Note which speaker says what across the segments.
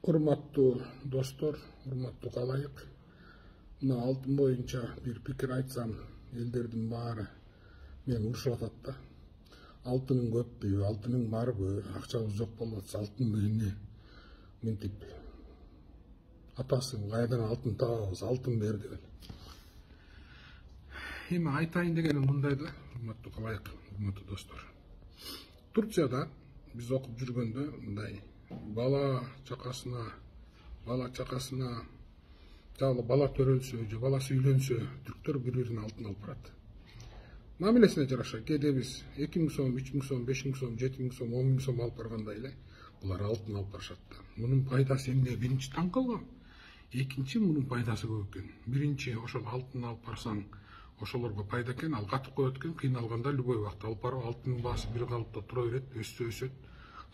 Speaker 1: Урматтуу достор, урматтуу калайык. Мына алтын боюнча бир пикир айтсам, элдердин баары мени урушуп атат да. Алтының көппү, алтының барбы, акчабыз жок болуп атса алтынды эмне мынтип атасын кайдан алтын табабыз, алтын бер деген. Эми айтайын дегеним мындай да, урматтуу калайык, урматтуу достор. Турцияда биз окуп жүргөндө мындай бала чакасына жалы бала төрөлсө же баласы үйлөнсө түрктөр бири-бирине алтын алып барат. Мамилесине жараша кээде биз 2000 сом, 3000 сом, 5000 сом, 7000 сом, 10000 сом алып баргандай эле булар алтын алып барышат да. Мунун пайдасы эмне? Биринчи таң калгам. Экинчи мунун пайдасы көп экен. Биринчи ошол алтын алып барсаң, ошолорго пайда экен, ал катып коет экен, кыйналганда любой убакыт алып барып алтынын баасы бир калыпта тура берет, өссө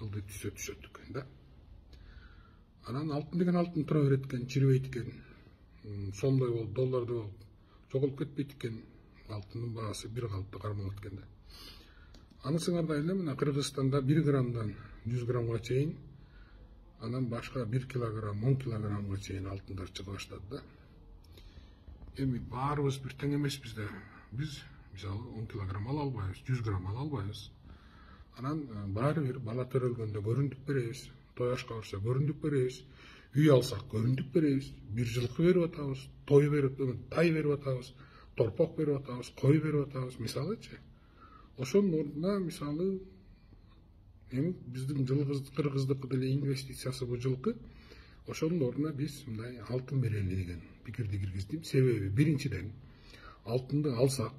Speaker 1: ылдый түшөт экен да. Анан алтын деген алтын тура берет экен, чирибейт экен. Сомдой болуп, доллардай болуп жоголуп кетпейт экен. Алтындын баасы бир калыпта кармалат экен да. Анысыңардай эле мына Кыргызстанда 1 граммдан 100 граммга чейин, анан башка 1 килограмм, 10 килограммга чейин алтындар чыга баштады да. Эми баарыбыз бир тең эмеспиз да. Биз мисалы 10 килограмм ала албайбыз, 100 грамм ала албайбыз. Анан баары бир бала төрөлгөндө көрүндүк беребиз, той ашка барса көрүндүк беребиз, үй алсак көрүндүк беребиз, бир жылкы берип атабыз, тай берип атабыз, торпок берип атабыз, кой берип атабыз, мисалычы. Ошонун ордуна мисалы эми биздин кыргыздыкы деле инвестициясы бул жылкы. Ошонун ордуна биз мындай алтын берели деген пикирди киргиздим. Себеби биринчиден алтынды алсак,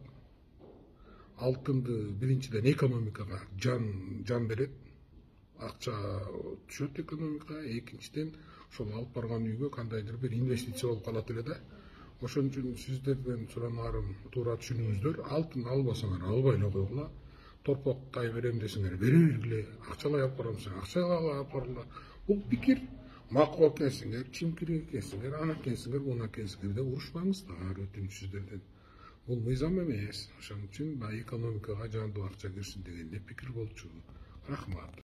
Speaker 1: алтынды биринчиден экономикага жан берет, акча түшөт экономикага, экинчиден ошол алып барган үйгө кандайдыр бир инвестиция болуп калат эле да. Ошон үчүн сиздерден суранарым туура түшүнүңүздөр. Алтын албасаңар албай эле койгула. Торпок тай берем десеңер бере бергиле. Акчалай алып барам десең акчалай алып баргыла. Бул пикир макул экенсиңер, чимкирек экенсиңер, ана экенсиңер, муна экенсиңер деп урушпаңыздар, өтүнүч сиздерден. Бул мыйзам эмес. Ошон үчүн экономикага жандуу акча кирсин деген пикир болчу. Рахмат.